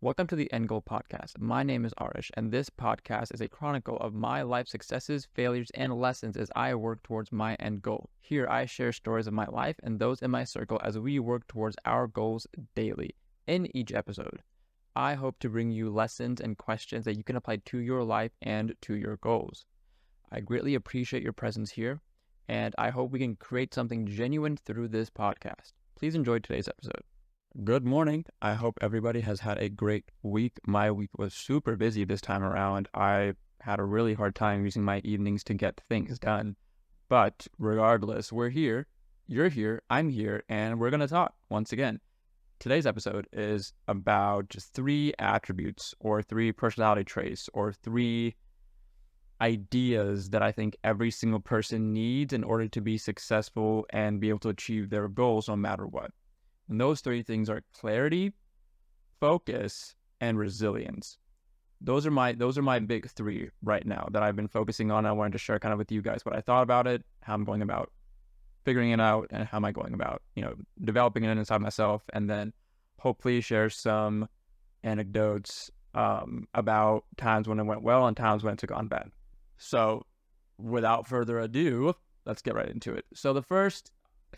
Welcome to the End Goal Podcast. My name is Arish, and this podcast is a chronicle of my life successes, failures, and lessons as I work towards my end goal. Here, I share stories of my life and those in my circle as we work towards our goals daily. In each episode, I hope to bring you lessons and questions that you can apply to your life and to your goals. I greatly appreciate your presence here, and I hope we can create something genuine through this podcast. Please enjoy today's episode. Good morning. I hope everybody has had a great week. My week was super busy this time around. I had a really hard time using my evenings to get things done. But regardless, we're here, you're here, I'm here, and we're going to talk once again. Today's episode is about just 3 attributes or 3 personality traits or 3 ideas that I think every single person needs in order to be successful and be able to achieve their goals no matter what. And those 3 things are clarity, focus, and resilience. Those are my big 3 right now that I've been focusing on. I wanted to share kind of with you guys what I thought about it, how I'm going about figuring it out, and how am I going about, developing it inside myself, and then hopefully share some anecdotes about times when it went well and times when it's gone bad. So without further ado, let's get right into it. So the first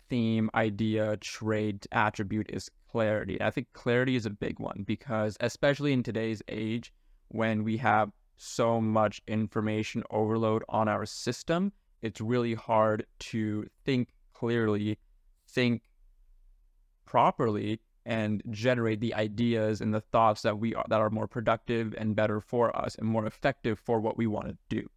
theme, idea, trait, attribute is clarity. I think clarity is a big one because especially in today's age when we have so much information overload on our system, it's really hard to think clearly, think properly, and generate the ideas and the thoughts that are more productive and better for us and more effective for what we want to do.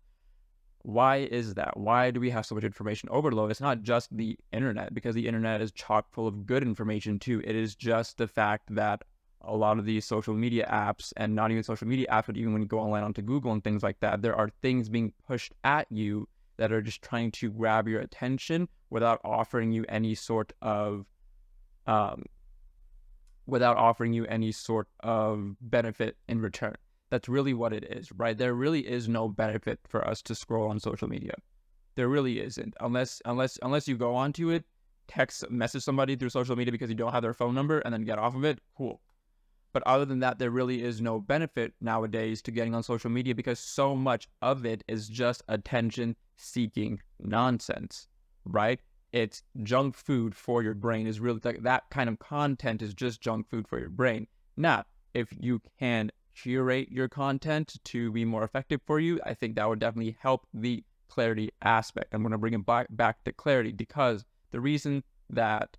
Why is that? Why do we have so much information overload? It's not just the internet, because the internet is chock full of good information too. It is just the fact that a lot of these social media apps, and not even social media apps, but even when you go online onto Google and things like that, there are things being pushed at you that are just trying to grab your attention without offering you any sort of benefit in return. That's really what it is, right? There really is no benefit for us to scroll on social media. There really isn't, unless you go onto it, message somebody through social media because you don't have their phone number, and then get off of it. Cool. But other than that, there really is no benefit nowadays to getting on social media because so much of it is just attention-seeking nonsense, right? It's junk food for your brain. Is really that kind of content is just junk food for your brain. Now, if you can curate your content to be more effective for you, I think that would definitely help the clarity aspect. I'm going to bring it back to clarity because the reason that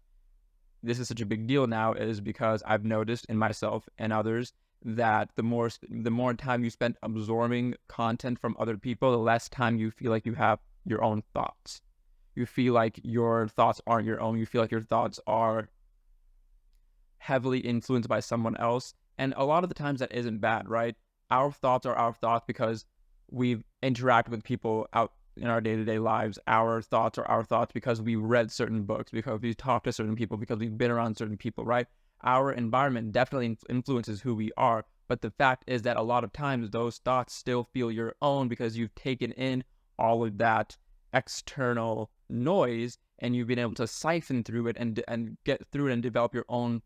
this is such a big deal now is because I've noticed in myself and others that the more time you spend absorbing content from other people, the less time you feel like you have your own thoughts. You feel like your thoughts aren't your own. You feel like your thoughts are heavily influenced by someone else. And a lot of the times that isn't bad, right? Our thoughts are our thoughts because we've interacted with people out in our day-to-day lives. Our thoughts are our thoughts because we read certain books, because we've talked to certain people, because we've been around certain people, right? Our environment definitely influences who we are. But the fact is that a lot of times those thoughts still feel your own because you've taken in all of that external noise and you've been able to siphon through it and get through it and develop your own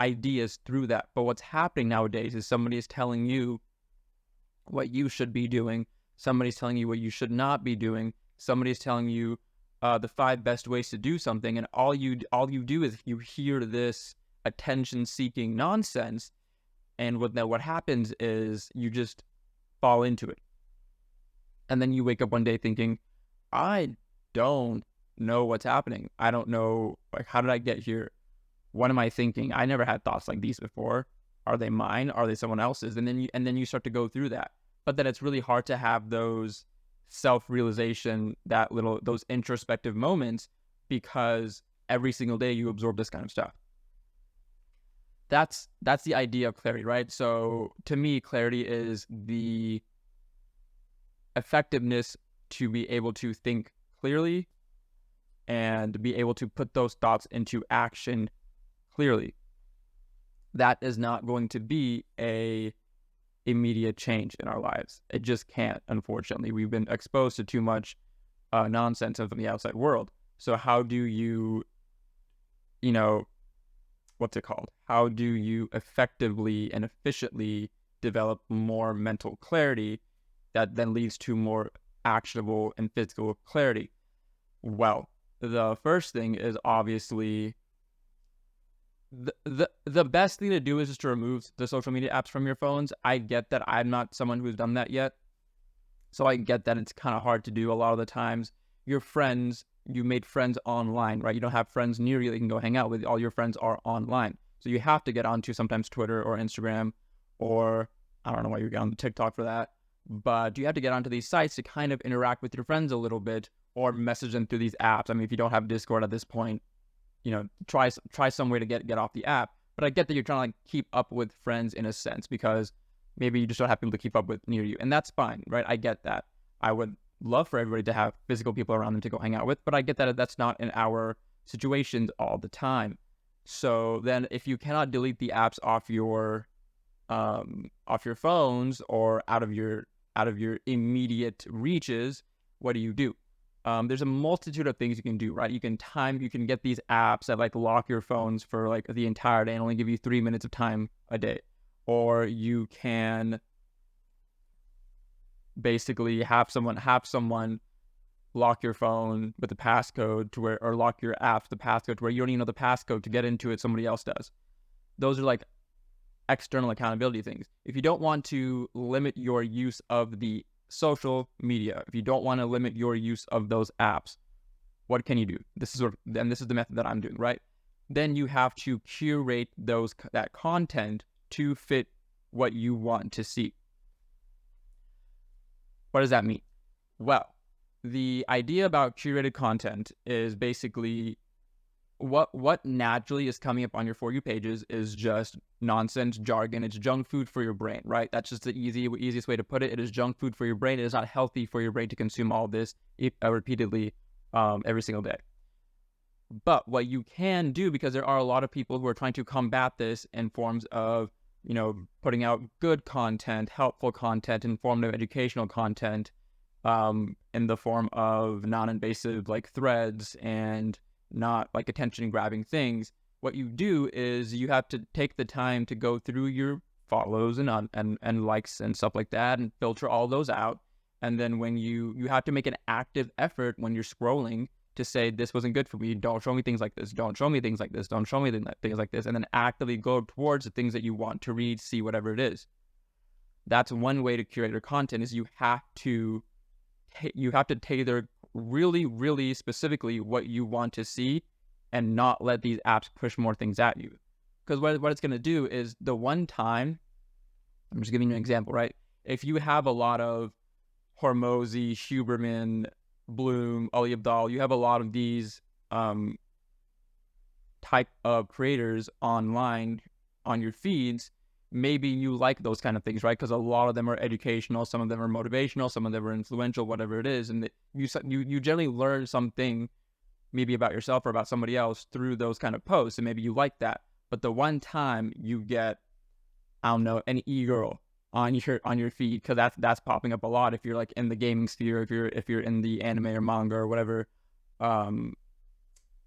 ideas through that. But what's happening nowadays is somebody is telling you what you should be doing. Somebody's telling you what you should not be doing. Somebody's telling you the 5 best ways to do something, and all you do is you hear this attention-seeking nonsense, and what happens is you just fall into it, and then you wake up one day thinking, I don't know what's happening. I don't know, how did I get here? What am I thinking? I never had thoughts like these before. Are they mine? Are they someone else's? And then you start to go through that. But then it's really hard to have those self-realization, those introspective moments, because every single day you absorb this kind of stuff. That's the idea of clarity, right? So to me, clarity is the effectiveness to be able to think clearly and be able to put those thoughts into action clearly. That is not going to be a immediate change in our lives. It just can't, unfortunately. We've been exposed to too much nonsense from the outside world. So how do you what's it called? How do you effectively and efficiently develop more mental clarity that then leads to more actionable and physical clarity? Well, the first thing is obviously the best thing to do is just to remove the social media apps from your phones. I get that I'm not someone who's done that yet. So I get that it's kind of hard to do a lot of the times. Your friends, you made friends online, right? You don't have friends near you that you can go hang out with. All your friends are online. So you have to get onto sometimes Twitter or Instagram, or I don't know why you're getting on the TikTok for that, but you have to get onto these sites to kind of interact with your friends a little bit or message them through these apps. I mean, if you don't have Discord at this point, try some way to get off the app. But I get that you're trying to like keep up with friends in a sense because maybe you just don't have people to keep up with near you, and that's fine, right? I get that. I would love for everybody to have physical people around them to go hang out with, but I get that that's not in our situations all the time. So then, if you cannot delete the apps off your phones or out of your immediate reaches, what do? There's a multitude of things you can do, right? You can get these apps that like lock your phones for like the entire day and only give you 3 minutes of time a day. Or you can basically have someone lock your phone with the passcode to where, or lock your app with the passcode to where you don't even know the passcode to get into it, somebody else does. Those are like external accountability things. If you don't want to limit your use of the social media, if you don't want to limit your use of those apps, what can you do? This is the method that I'm doing, right? Then you have to curate that content to fit what you want to see. What does that mean? Well, the idea about curated content is basically what naturally is coming up on your For You pages is just nonsense, jargon. It's junk food for your brain, right? That's just the easiest way to put it. It is junk food for your brain. It is not healthy for your brain to consume all this repeatedly every single day. But what you can do, because there are a lot of people who are trying to combat this in forms of, putting out good content, helpful content, informative, educational content, in the form of non-invasive like threads and not like attention-grabbing things. What you do is you have to take the time to go through your follows and likes and stuff like that and filter all those out. And then when you have to make an active effort when you're scrolling to say, this wasn't good for me, don't show me things like this, don't show me things like this, don't show me things like this, and then actively go towards the things that you want to read, see, whatever it is. That's one way to curate your content, is you have to tailor really, really specifically what you want to see and not let these apps push more things at you. Because what it's going to do is the one time, I'm just giving you an example, right? If you have a lot of Hormozy, Huberman, Bloom, Ali Abdal, you have a lot of these type of creators online on your feeds, maybe you like those kind of things, right? Because a lot of them are educational, some of them are motivational, some of them are influential, whatever it is, and you generally learn something maybe about yourself or about somebody else through those kind of posts, and maybe you like that. But the one time you get, I don't know, an e-girl on your feed, because that's popping up a lot if you're like in the gaming sphere, if you're in the anime or manga or whatever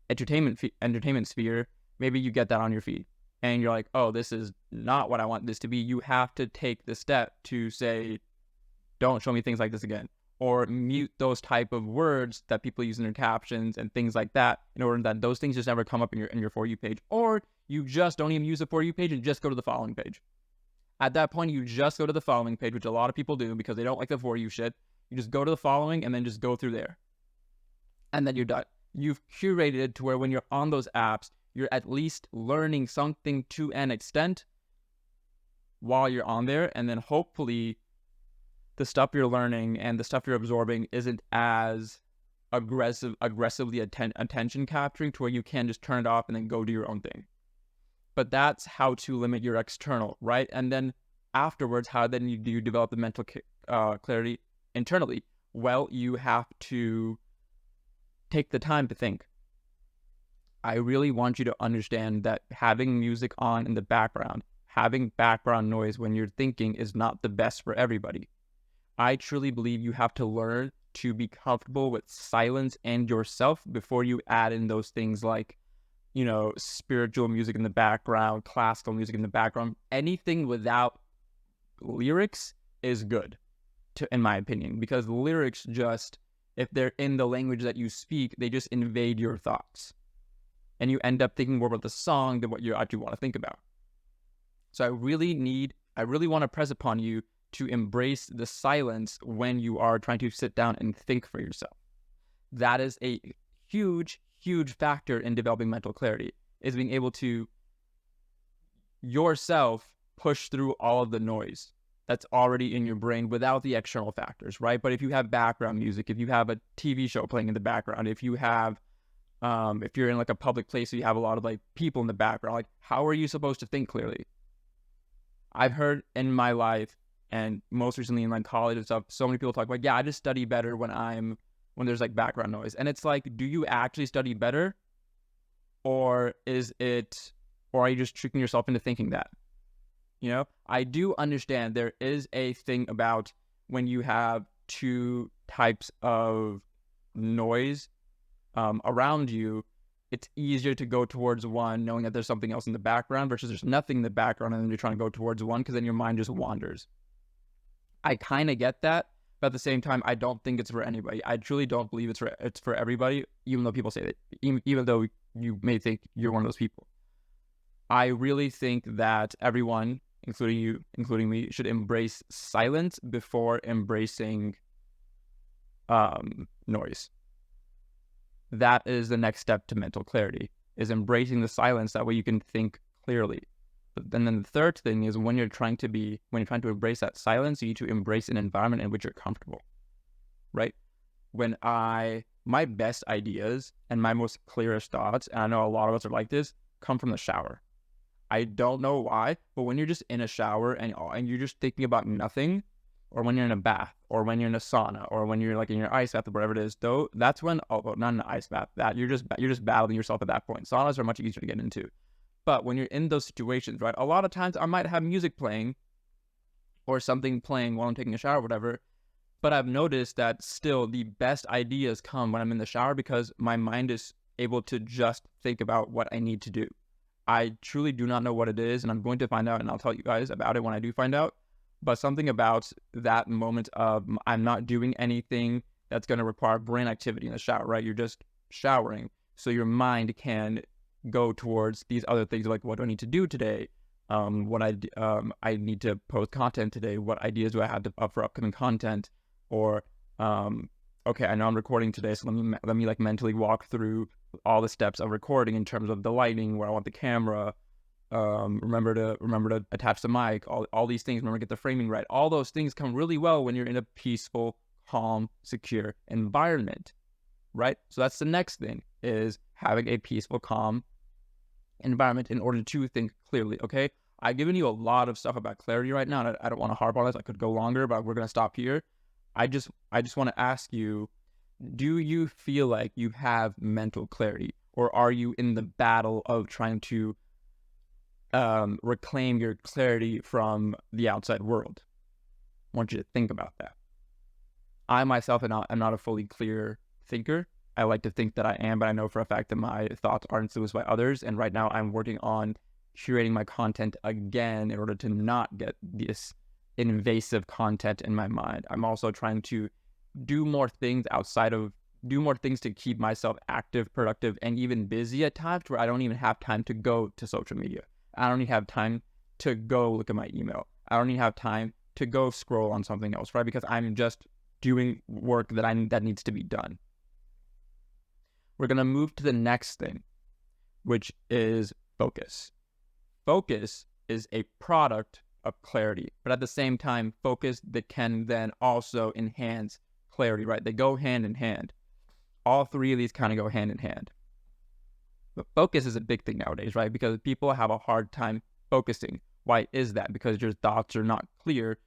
entertainment sphere, maybe you get that on your feed and you're like, oh, this is not what I want this to be. You have to take the step to say, don't show me things like this again, or mute those type of words that people use in their captions and things like that, in order that those things just never come up in your For You page. Or you just don't even use the For You page and just go to the following page. At that point, you just go to the following page, which a lot of people do because they don't like the For You shit. You just go to the following and then just go through there. And then you're done. You've curated it to where when you're on those apps, you're at least learning something to an extent while you're on there. And then hopefully the stuff you're learning and the stuff you're absorbing isn't as aggressively attention capturing to where you can just turn it off and then go do your own thing. But that's how to limit your external, right? And then afterwards, how then do you develop the mental clarity internally? Well, you have to take the time to think. I really want you to understand that having music on in the background, having background noise when you're thinking, is not the best for everybody. I truly believe you have to learn to be comfortable with silence and yourself before you add in those things like, spiritual music in the background, classical music in the background. Anything without lyrics is good, in my opinion, because lyrics just, if they're in the language that you speak, they just invade your thoughts. And you end up thinking more about the song than what you actually want to think about. So I really want to press upon you to embrace the silence when you are trying to sit down and think for yourself. That is a huge, huge factor in developing mental clarity, is being able to yourself push through all of the noise that's already in your brain without the external factors, right? But if you have background music, if you have a TV show playing in the background, if you have if you're in like a public place, so you have a lot of like people in the background, like how are you supposed to think clearly? I've heard in my life, and most recently in like college and stuff, so many people talk about, yeah, I just study better when there's like background noise. And it's like, do you actually study better? Or are you just tricking yourself into thinking that? I do understand there is a thing about when you have two types of noise around you, it's easier to go towards one knowing that there's something else in the background versus there's nothing in the background and then you're trying to go towards one, because then your mind just wanders. I kind of get that, but at the same time, I don't think it's for anybody. I truly don't believe it's for everybody, even though people say that, even though you may think you're one of those people. I really think that everyone, including you, including me, should embrace silence before embracing noise. That is the next step to mental clarity, is embracing the silence. That way you can think clearly. But then the third thing is when you're trying to embrace that silence, you need to embrace an environment in which you're comfortable, right? My best ideas and my most clearest thoughts, and I know a lot of us are like this, come from the shower. I don't know why, but when you're just in a shower and you're just thinking about nothing, or when you're in a bath, or when you're in a sauna, or when you're like in your ice bath or whatever it is, though, that's when, not an ice bath, that you're just battling yourself at that point. Saunas are much easier to get into. But when you're in those situations, right, a lot of times I might have music playing or something playing while I'm taking a shower or whatever, but I've noticed that still the best ideas come when I'm in the shower, because my mind is able to just think about what I need to do. I truly do not know what it is, and I'm going to find out, and I'll tell you guys about it when I do find out. But something about that moment of I'm not doing anything that's going to require brain activity in the shower, right? You're just showering. So your mind can go towards these other things, like, what do I need to do today? I need to post content today. What ideas do I have for upcoming content? Or, okay, I know I'm recording today, so let me like mentally walk through all the steps of recording in terms of the lighting, where I want the camera, remember to attach the mic, all these things, remember to get the framing right. All those things come really well when you're in a peaceful, calm, secure environment, right? So that's the next thing, is having a peaceful, calm environment in order to think clearly, okay? I've given you a lot of stuff about clarity right now, and I don't want to harp on this. I could go longer, but we're going to stop here. I just want to ask you, do you feel like you have mental clarity, or are you in the battle of trying to reclaim your clarity from the outside world? I want you to think about that. I myself am not a fully clear thinker. I like to think that I am, but I know for a fact that my thoughts are influenced by others. And right now I'm working on curating my content again in order to not get this invasive content in my mind. I'm also trying to do more things to keep myself active, productive, and even busy at times, where I don't even have time to go to social media. I don't even have time to go look at my email. I don't even have time to go scroll on something else, right? Because I'm just doing work that needs to be done. We're going to move to the next thing, which is focus. Focus is a product of clarity, but at the same time, focus that can then also enhance clarity, right? They go hand in hand. All three of these kind of go hand in hand. But focus is a big thing nowadays, right? Because people have a hard time focusing. Why is that? Because your thoughts are not clear.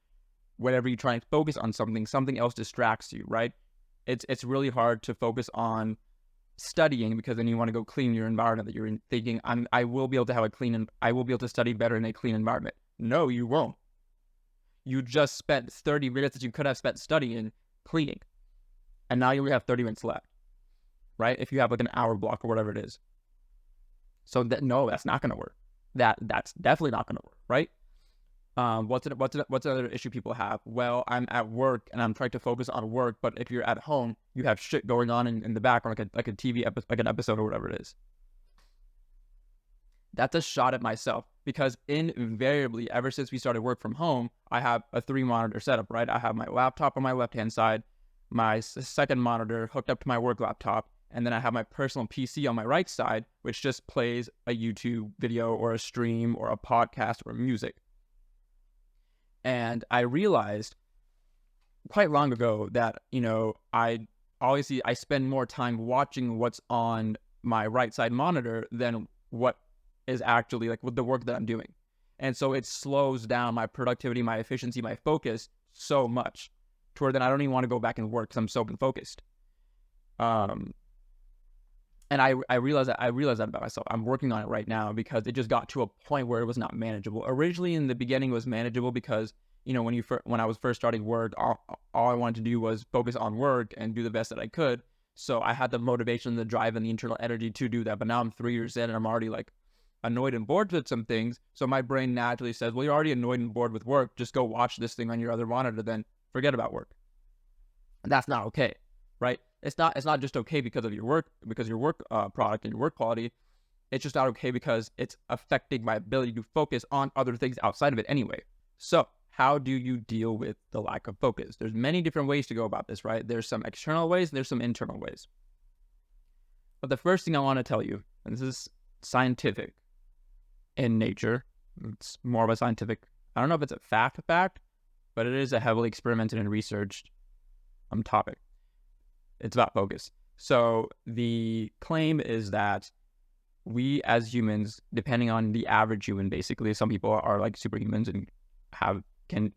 Whenever you try and focus on something else distracts you, right? It's really hard to focus on studying, because then you want to go clean your environment that you're in, thinking I will be able to study better in a clean environment. No, you won't. You just spent 30 minutes that you could have spent studying cleaning, and now you only have 30 minutes left, right? If you have like an hour block or whatever it is. So no, that's not going to work. That's definitely not going to work, right? What's another issue people have? Well, I'm at work and I'm trying to focus on work, but if you're at home, you have shit going on in the background, like a TV episode, like an episode or whatever it is. That's a shot at myself, because invariably, ever since we started work from home, I have a 3-monitor setup, right? I have my laptop on my left-hand side, my second monitor hooked up to my work laptop, and then I have my personal PC on my right side, which just plays a YouTube video or a stream or a podcast or music. And I realized quite long ago that, I spend more time watching what's on my right side monitor than what is actually like with the work that I'm doing. And so it slows down my productivity, my efficiency, my focus so much to where then I don't even want to go back and work because I'm so focused. And I realized that about myself. I'm working on it right now because it just got to a point where it was not manageable. Originally in the beginning it was manageable because, when I was first starting work, all I wanted to do was focus on work and do the best that I could. So I had the motivation, the drive, and the internal energy to do that. But now I'm 3 years in and I'm already like annoyed and bored with some things. So my brain naturally says, well, you're already annoyed and bored with work. Just go watch this thing on your other monitor, then forget about work. And that's not okay, right? It's not just okay because of your work product and your work quality. It's just not okay because it's affecting my ability to focus on other things outside of it anyway. So how do you deal with the lack of focus? There's many different ways to go about this, right? There's some external ways and there's some internal ways. But the first thing I want to tell you, and this is scientific in nature, it's more of a scientific, I don't know if it's a fact, but it is a heavily experimented and researched topic. It's about focus. So the claim is that we as humans, depending on the average human, basically, some people are like superhumans and can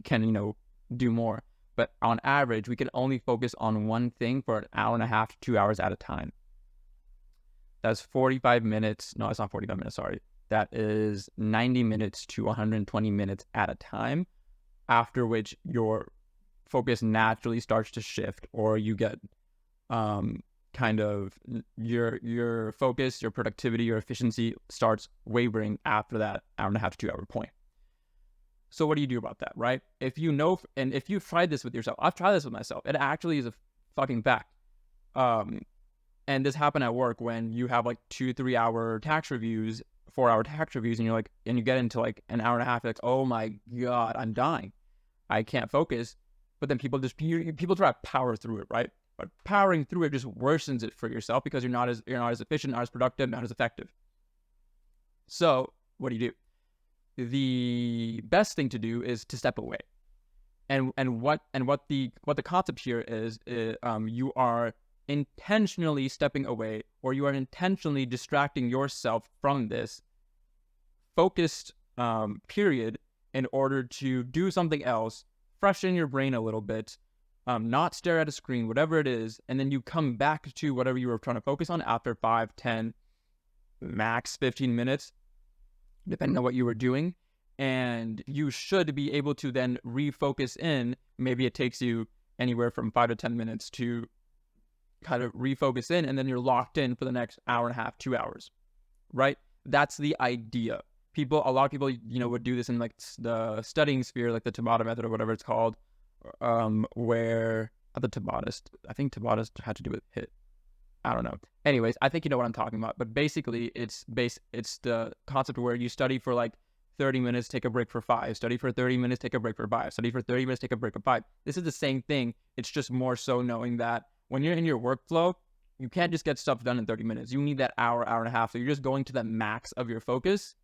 do more. But on average, we can only focus on one thing for an hour and a half to 2 hours at a time. That's 45 minutes. No, it's not 45 minutes. Sorry. That is 90 minutes to 120 minutes at a time, after which your focus naturally starts to shift, or you get kind of your focus, your productivity, your efficiency starts wavering after that hour and a half to 2 hour point. So what do you do about that, right? If you've tried this with yourself, I've tried this with myself. It actually is a fucking fact. And this happened at work when you have like 2-3 hour tax reviews, 4 hour tax reviews, and you get into like an hour and a half, like, oh my God, I'm dying. I can't focus. But then people try to power through it, right? But powering through it just worsens it for yourself because you're not as efficient, not as productive, not as effective. So what do? The best thing to do is to step away. And what the concept here is you are intentionally stepping away, or you are intentionally distracting yourself from this focused period in order to do something else, freshen your brain a little bit, not stare at a screen, whatever it is, and then you come back to whatever you were trying to focus on after 5, 10, max 15 minutes, depending on what you were doing. And you should be able to then refocus in. Maybe it takes you anywhere from 5 to 10 minutes to kind of refocus in, and then you're locked in for the next hour and a half, 2 hours, right? That's the idea. A lot of people, would do this in like the studying sphere, like the Tabata method or whatever it's called, where the Tabata, I think Tabata had to do with HIIT. I don't know. Anyways, I think you know what I'm talking about. But basically, it's the concept where you study for like 30 minutes, take a break for 5. Study for 30 minutes, take a break for 5. Study for 30 minutes, take a break for 5. This is the same thing. It's just more so knowing that when you're in your workflow, you can't just get stuff done in 30 minutes. You need that hour, hour and a half. So you're just going to the max of your focus,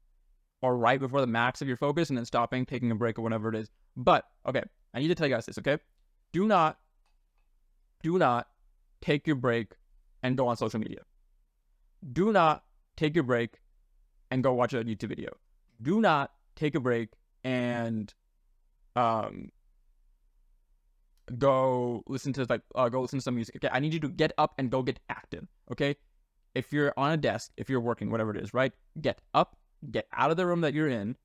or right before the max of your focus, and then stopping, taking a break, or whatever it is. But, okay, I need to tell you guys this, okay? Do not take your break and go on social media. Do not take your break and go watch a YouTube video. Do not take a break and go listen to some music. Okay, I need you to get up and go get active. Okay, if you're on a desk, if you're working, whatever it is, right? Get up, get out of the room that you're in,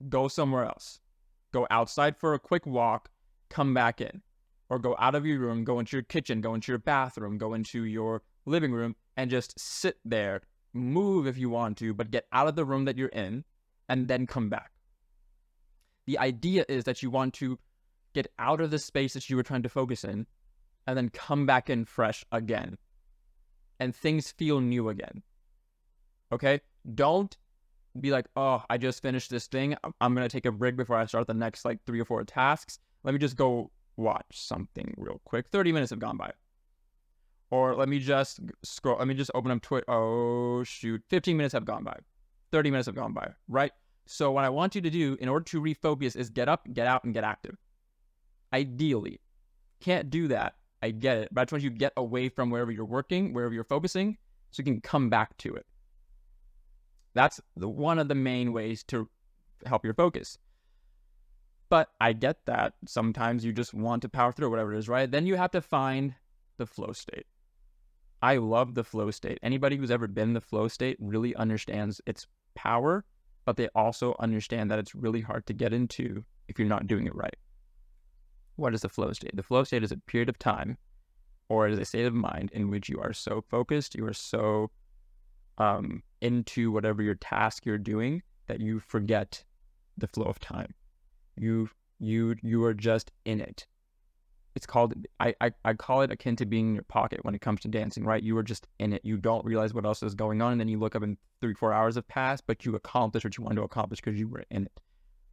go somewhere else. Go outside for a quick walk, come back in, or go out of your room, go into your kitchen, go into your bathroom, go into your living room, and just sit there move if you want to, but get out of the room that you're in and then come back. The idea is that you want to get out of the space that you were trying to focus in and then come back in fresh again. And things feel new again. Okay? Don't be like, oh, I just finished this thing. I'm going to take a break before I start the next like 3 or 4 tasks. Let me just go watch something real quick. 30 minutes have gone by. Or let me just scroll. Let me just open up Twitter. Oh, shoot. 15 minutes have gone by. 30 minutes have gone by, right? So what I want you to do in order to refocus is get up, get out, and get active. Ideally. Can't do that. I get it. But I just want you to get away from wherever you're working, wherever you're focusing, so you can come back to it. That's one of the main ways to help your focus. But I get that. Sometimes you just want to power through whatever it is, right? Then you have to find the flow state. I love the flow state. Anybody who's ever been in the flow state really understands its power, but they also understand that it's really hard to get into if you're not doing it right. What is the flow state? The flow state is a period of time, or it is a state of mind in which you are so focused, you are so into whatever your task you're doing that you forget the flow of time. You are just in it. It's called, I call it akin to being in your pocket when it comes to dancing, right? You are just in it. You don't realize what else is going on, and then you look up and 3-4 hours have passed, but you accomplished what you wanted to accomplish because you were in it.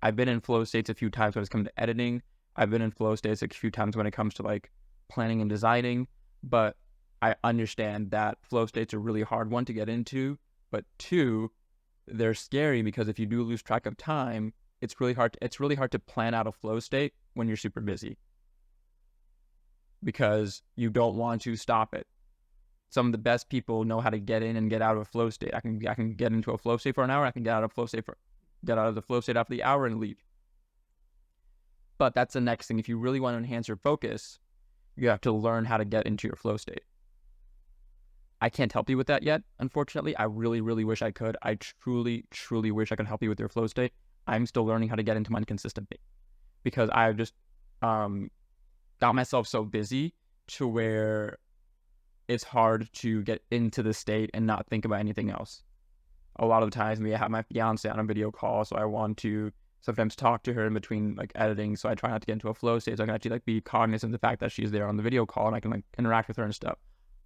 I've been in flow states a few times when it's come to editing. I've been in flow states a few times when it comes to like planning and designing, but I understand that flow states are really hard, one, to get into, but two, they're scary because if you do lose track of time, it's really hard to plan out a flow state when you're super busy because you don't want to stop it. Some of the best people know how to get in and get out of a flow state. I can get into a flow state for an hour. I can get out of the flow state after the hour and leave. But that's the next thing. If you really want to enhance your focus, you have to learn how to get into your flow state. I can't help you with that yet, unfortunately. I really, really wish I could. I truly, truly wish I could help you with your flow state. I'm still learning how to get into mine consistently because I've just got myself so busy to where it's hard to get into the state and not think about anything else. A lot of the times I have my fiance on a video call, so I want to sometimes talk to her in between like editing, so I try not to get into a flow state so I can actually like be cognizant of the fact that she's there on the video call and I can like interact with her and stuff.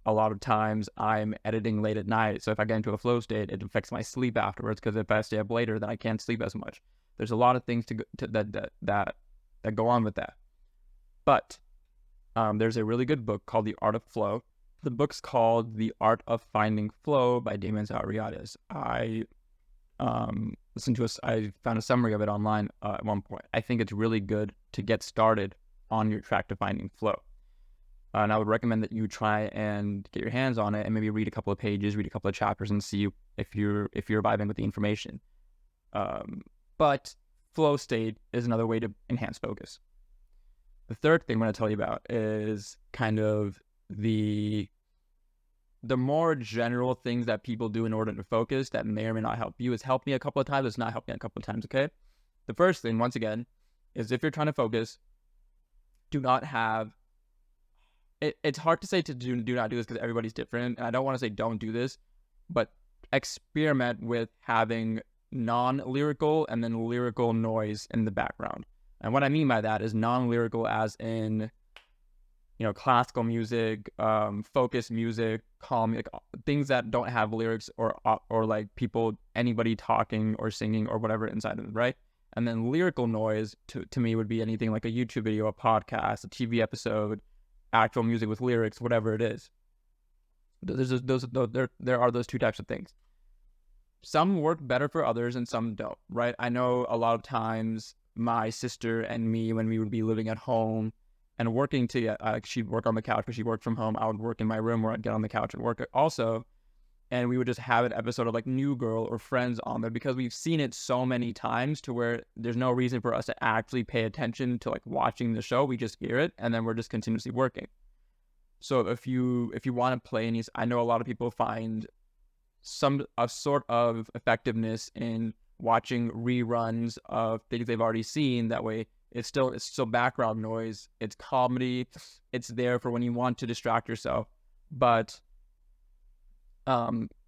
A lot of times I'm editing late at night, so if I get into a flow state, it affects my sleep afterwards because if I stay up later, then I can't sleep as much. There's a lot of things that go on with that. But there's a really good book called The Art of Flow. The book's called The Art of Finding Flow by Damien Zariades. I found a summary of it online at one point. I think it's really good to get started on your track to finding flow. And I would recommend that you try and get your hands on it and maybe read a couple of pages, read a couple of chapters and see if you're vibing with the information. But flow state is another way to enhance focus. The third thing I'm going to tell you about is kind of the more general things that people do in order to focus that may or may not help you. It's helped me a couple of times. It's not helped me a couple of times, okay? The first thing, once again, is if you're trying to focus, do not have... It's hard to say to do not do this because everybody's different, and I don't want to say don't do this, but experiment with having non-lyrical and then lyrical noise in the background. And what I mean by that is non-lyrical as in, classical music, focus music, calm, like things that don't have lyrics or like anybody talking or singing or whatever inside of them, right? And then lyrical noise to me would be anything like a YouTube video, a podcast, a TV episode, actual music with lyrics, whatever it is. There are those two types of things. Some work better for others and some don't, right? I know a lot of times my sister and me, when we would be living at home and working she'd work on the couch because she worked from home. I would work in my room where I'd get on the couch and work also. And we would just have an episode of like New Girl or Friends on there because we've seen it so many times to where there's no reason for us to actually pay attention to like watching the show. We just hear it and then we're just continuously working. So if you want to play any, I know a lot of people find a sort of effectiveness in watching reruns of things they've already seen. That way it's still background noise. It's comedy. It's there for when you want to distract yourself. But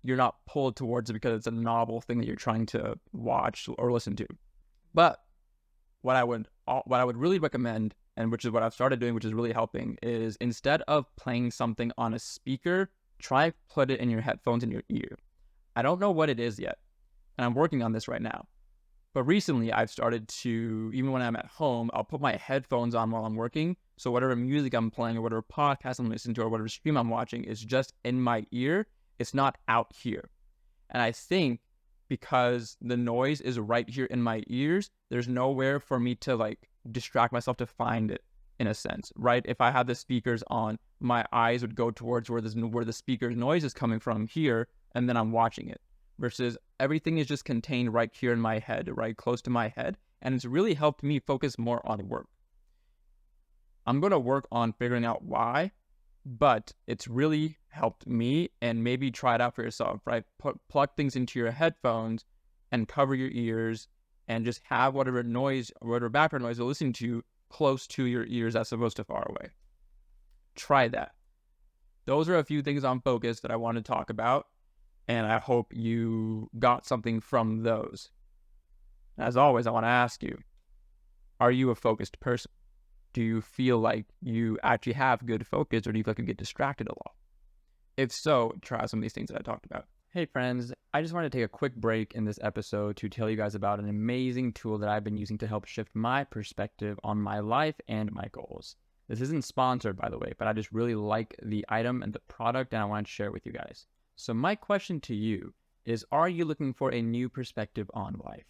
you're not pulled towards it because it's a novel thing that you're trying to watch or listen to. But what I would really recommend, and which is what I've started doing, which is really helping, is instead of playing something on a speaker, try put it in your headphones in your ear. I don't know what it is yet, and I'm working on this right now. But recently I've started to, even when I'm at home, I'll put my headphones on while I'm working. So whatever music I'm playing or whatever podcast I'm listening to or whatever stream I'm watching is just in my ear. It's not out here. And I think because the noise is right here in my ears, there's nowhere for me to like distract myself to find it, in a sense, right? If I had the speakers on, my eyes would go towards where the speaker's noise is coming from here, and then I'm watching it. Versus everything is just contained right here in my head, right close to my head. And it's really helped me focus more on work. I'm going to work on figuring out why, but it's really helped me, and maybe try it out for yourself, right? Plug things into your headphones and cover your ears and just have whatever noise or whatever background noise you're listening to close to your ears as opposed to far away. Try that. Those are a few things on focus that I want to talk about, and I hope you got something from those. As always, I want to ask you, are you a focused person? Do you feel like you actually have good focus, or do you feel like you get distracted a lot? If so, try some of these things that I talked about. Hey friends, I just wanted to take a quick break in this episode to tell you guys about an amazing tool that I've been using to help shift my perspective on my life and my goals. This isn't sponsored, by the way, but I just really like the item and the product, and I want to share it with you guys. So my question to you is, are you looking for a new perspective on life?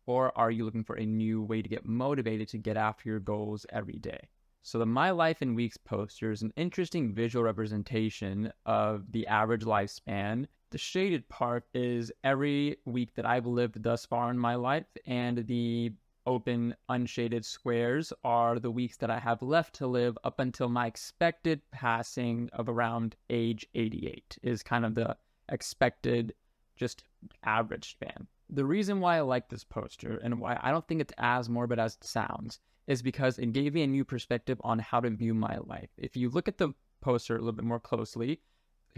Or are you looking for a new way to get motivated to get after your goals every day? So the My Life in Weeks poster is an interesting visual representation of the average lifespan. The shaded part is every week that I've lived thus far in my life, and the open, unshaded squares are the weeks that I have left to live up until my expected passing of around age 88 is kind of the expected, just average span. The reason why I like this poster and why I don't think it's as morbid as it sounds is because it gave me a new perspective on how to view my life. If you look at the poster a little bit more closely,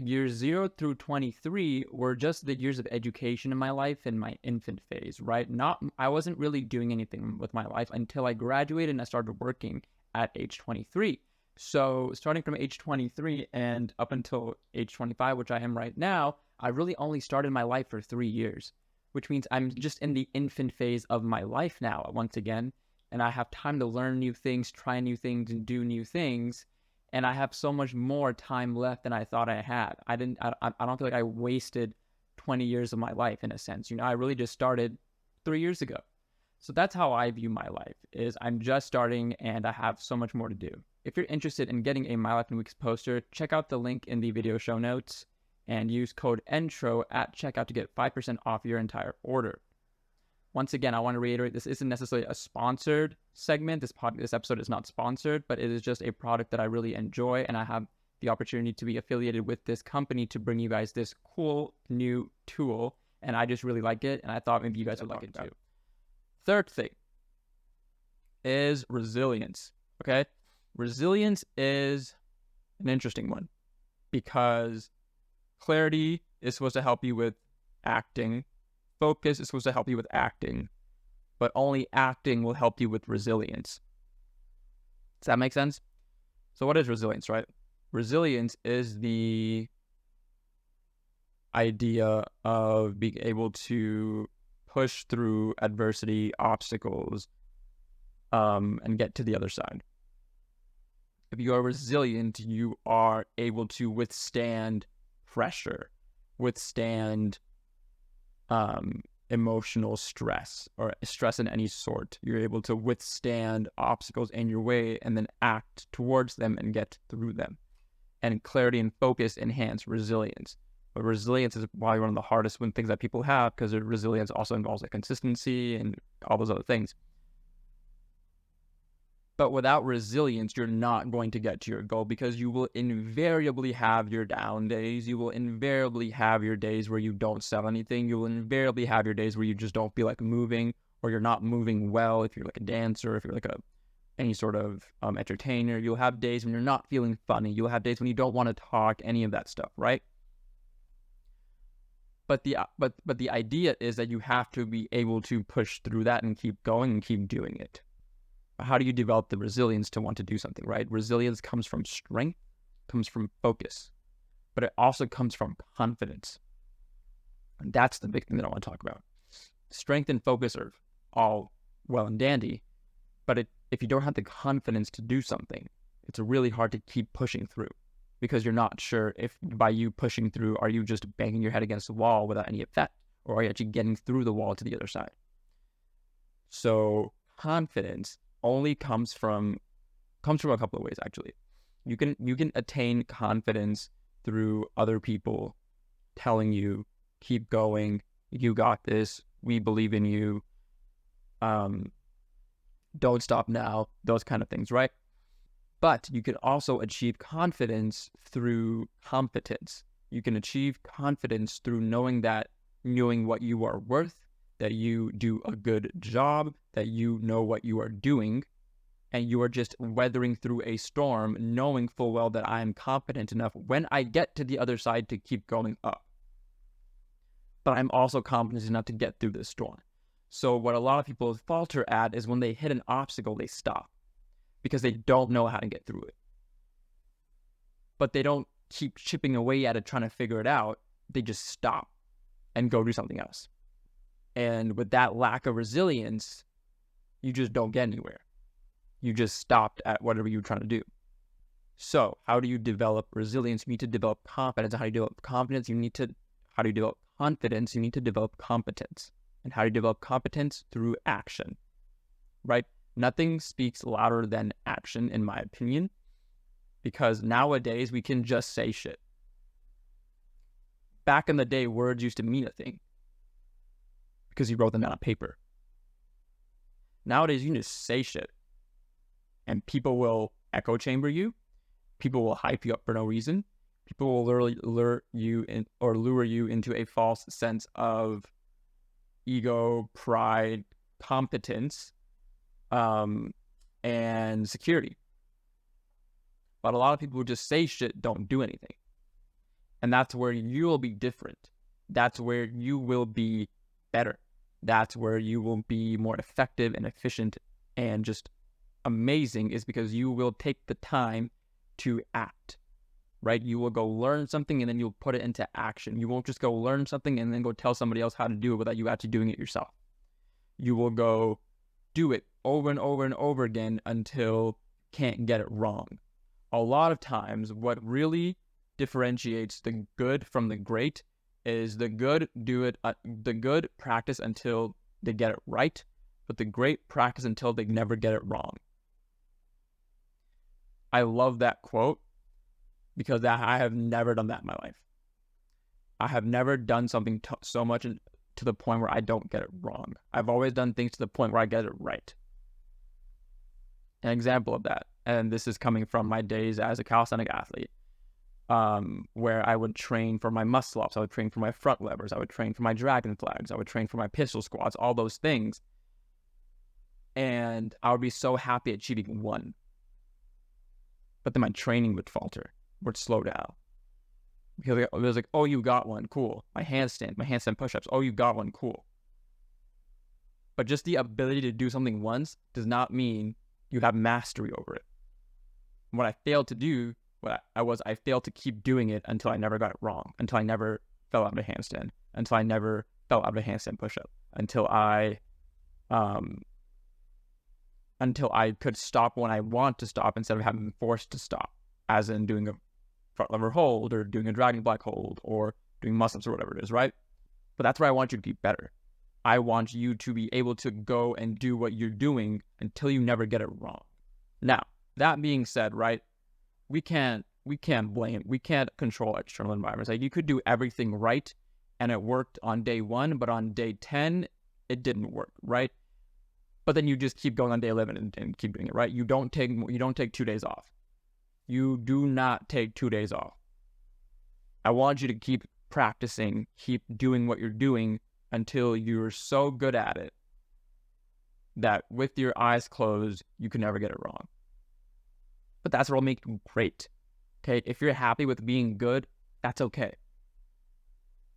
years 0 through 23 were just the years of education in my life in my infant phase, right? I wasn't really doing anything with my life until I graduated and I started working at age 23. So starting from age 23 and up until age 25, which I am right now, I really only started my life for 3 years, which means I'm just in the infant phase of my life now, once again, and I have time to learn new things, try new things, and do new things, and I have so much more time left than I thought I had. I don't feel like I wasted 20 years of my life, in a sense. I really just started 3 years ago. So that's how I view my life, is I'm just starting, and I have so much more to do. If you're interested in getting a My Life in Weeks poster, check out the link in the video show notes, and use code ENTRO at checkout to get 5% off your entire order. Once again, I want to reiterate, this isn't necessarily a sponsored segment. This episode is not sponsored, but it is just a product that I really enjoy, and I have the opportunity to be affiliated with this company to bring you guys this cool new tool, and I just really like it, and I thought maybe you guys would like it too. Third thing is resilience, okay? Resilience is an interesting one because clarity is supposed to help you with acting. Focus is supposed to help you with acting. But only acting will help you with resilience. Does that make sense? So what is resilience, right? Resilience is the idea of being able to push through adversity, obstacles, and get to the other side. If you are resilient, you are able to withstand pressure, withstand emotional stress or stress in any sort. You're able to withstand obstacles in your way and then act towards them and get through them. And clarity and focus enhance resilience. But resilience is probably one of the hardest things that people have, because resilience also involves like consistency and all those other things. But without resilience, you're not going to get to your goal, because you will invariably have your down days. You will invariably have your days where you don't sell anything. You will invariably have your days where you just don't feel like moving, or you're not moving well. If you're like a dancer, if you're like any sort of entertainer, you'll have days when you're not feeling funny. You'll have days when you don't want to talk, any of that stuff, right? But the idea is that you have to be able to push through that and keep going and keep doing it. How do you develop the resilience to want to do something, right? Resilience comes from strength, comes from focus, but it also comes from confidence. And that's the big thing that I want to talk about. Strength and focus are all well and dandy, but if you don't have the confidence to do something, it's really hard to keep pushing through, because you're not sure if by you pushing through, are you just banging your head against the wall without any effect, or are you actually getting through the wall to the other side? So confidence only comes from a couple of ways, actually. You can attain confidence through other people telling you, keep going, you got this, we believe in you, don't stop now, those kind of things, right? But you can also achieve confidence through competence. You can achieve confidence through knowing what you are worth, that you do a good job, that you know what you are doing, and you are just weathering through a storm, knowing full well that I am competent enough when I get to the other side to keep going up. But I'm also competent enough to get through this storm. So what a lot of people falter at is when they hit an obstacle, they stop because they don't know how to get through it. But they don't keep chipping away at it, trying to figure it out. They just stop and go do something else. And with that lack of resilience, you just don't get anywhere. You just stopped at whatever you're trying to do. So how do you develop resilience? You need to develop confidence. How do you develop confidence? How do you develop confidence? You need to develop competence. And how do you develop competence? Through action, right? Nothing speaks louder than action, in my opinion, because nowadays we can just say shit. Back in the day, words used to mean a thing because you wrote them down on paper. Nowadays, you can just say shit and people will echo chamber you. People will hype you up for no reason. People will literally lure you into a false sense of ego, pride, competence, and security. But a lot of people who just say shit don't do anything. And that's where you will be different. That's where you will be better. That's where you will be more effective and efficient and just amazing, is because you will take the time to act, right? You will go learn something and then you'll put it into action. You won't just go learn something and then go tell somebody else how to do it without you actually doing it yourself. You will go do it over and over and over again until you can't get it wrong. A lot of times, what really differentiates the good from the great is the good practice until they get it right, but the great practice until they never get it wrong. I love that quote because I have never done that in my life. I have never done something so much to the point where I don't get it wrong. I've always done things to the point where I get it right. An example of that, and this is coming from my days as a calisthenic athlete, where I would train for my muscle ups, I would train for my front levers, I would train for my dragon flags, I would train for my pistol squats, all those things. And I would be so happy achieving one. But then my training would falter, would slow down. Because it was like, oh, you got one, cool. My handstand push-ups, oh, you got one, cool. But just the ability to do something once does not mean you have mastery over it. What I failed to do, I failed to keep doing it until I never got it wrong, until I never fell out of a handstand, until I never fell out of a handstand push-up, until I could stop when I want to stop instead of having been forced to stop, as in doing a front lever hold or doing a dragon black hold or doing muscle-ups or whatever it is, right? But that's where I want you to be better. I want you to be able to go and do what you're doing until you never get it wrong. Now, that being said, right, we can't control external environments. Like, you could do everything right and it worked on day 1, but on day 10, it didn't work, right? But then you just keep going on day 11 and keep doing it, right? You don't take 2 days off. You do not take 2 days off. I want you to keep practicing, keep doing what you're doing until you're so good at it that with your eyes closed, you can never get it wrong. But that's what will make you great. Okay? If you're happy with being good, that's okay.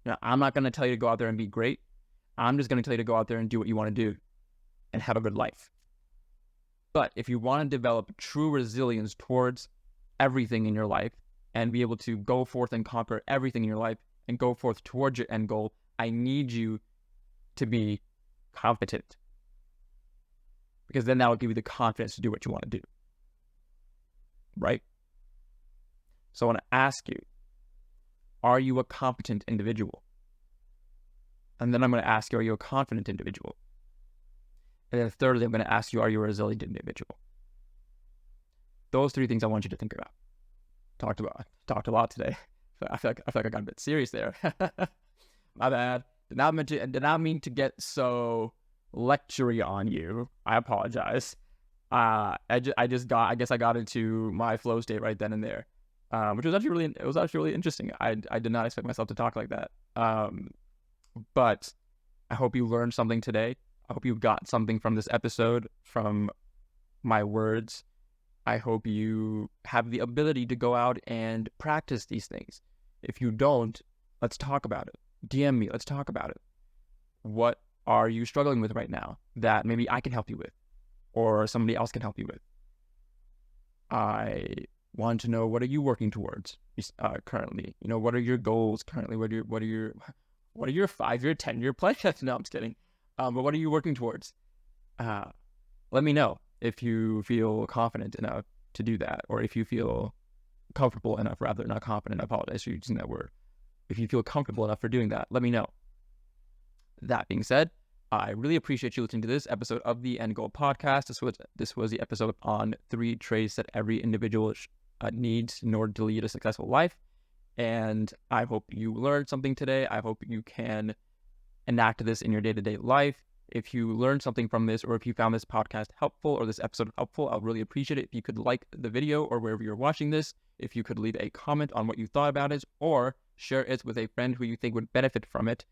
Now, I'm not going to tell you to go out there and be great. I'm just going to tell you to go out there and do what you want to do and have a good life. But if you want to develop true resilience towards everything in your life and be able to go forth and conquer everything in your life and go forth towards your end goal, I need you to be competent. Because then that will give you the confidence to do what you want to do. Right? So I want to ask you, are you a competent individual? And then I'm going to ask you, are you a confident individual? And then thirdly, I'm going to ask you, are you a resilient individual? Those three things I want you to think about. Talked a lot today. I feel like I got a bit serious there. My bad. Did not mean to get so lectury on you. I apologize. I guess I got into my flow state right then and there, which was actually really interesting. I did not expect myself to talk like that. But I hope you learned something today. I hope you got something from this episode, from my words. I hope you have the ability to go out and practice these things. If you don't, let's talk about it. DM me, let's talk about it. What are you struggling with right now that maybe I can help you with, or somebody else can help you with? I want to know, what are you working towards currently? What are your goals currently? What are your 5-year, 10-year plans? No, I'm just kidding. But what are you working towards? Let me know if you feel confident enough to do that, or if you feel comfortable enough, rather, not confident. I apologize for using that word. If you feel comfortable enough for doing that, let me know. That being said, I really appreciate you listening to this episode of the End Goal Podcast. This was the episode on 3 traits that every individual needs in order to lead a successful life. And I hope you learned something today. I hope you can enact this in your day-to-day life. If you learned something from this, or if you found this podcast helpful or this episode helpful, I'll really appreciate it if you could like the video, or wherever you're watching this, if you could leave a comment on what you thought about it, or share it with a friend who you think would benefit from it.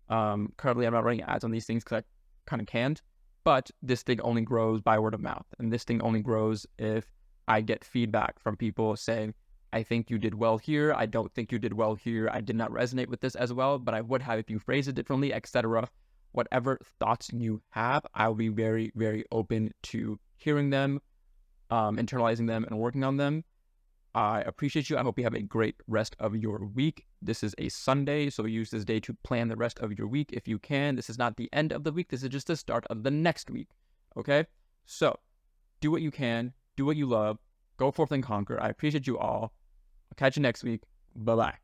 Currently, I'm not running ads on these things because I kind of can't, but this thing only grows by word of mouth. And this thing only grows if I get feedback from people saying, I think you did well here. I don't think you did well here. I did not resonate with this as well, but I would have if you phrased it differently, etc. Whatever thoughts you have, I'll be very, very open to hearing them, internalizing them, and working on them. I appreciate you. I hope you have a great rest of your week. This is a Sunday, so use this day to plan the rest of your week if you can. This is not the end of the week. This is just the start of the next week. Okay? So, do what you can. Do what you love. Go forth and conquer. I appreciate you all. I'll catch you next week. Bye-bye.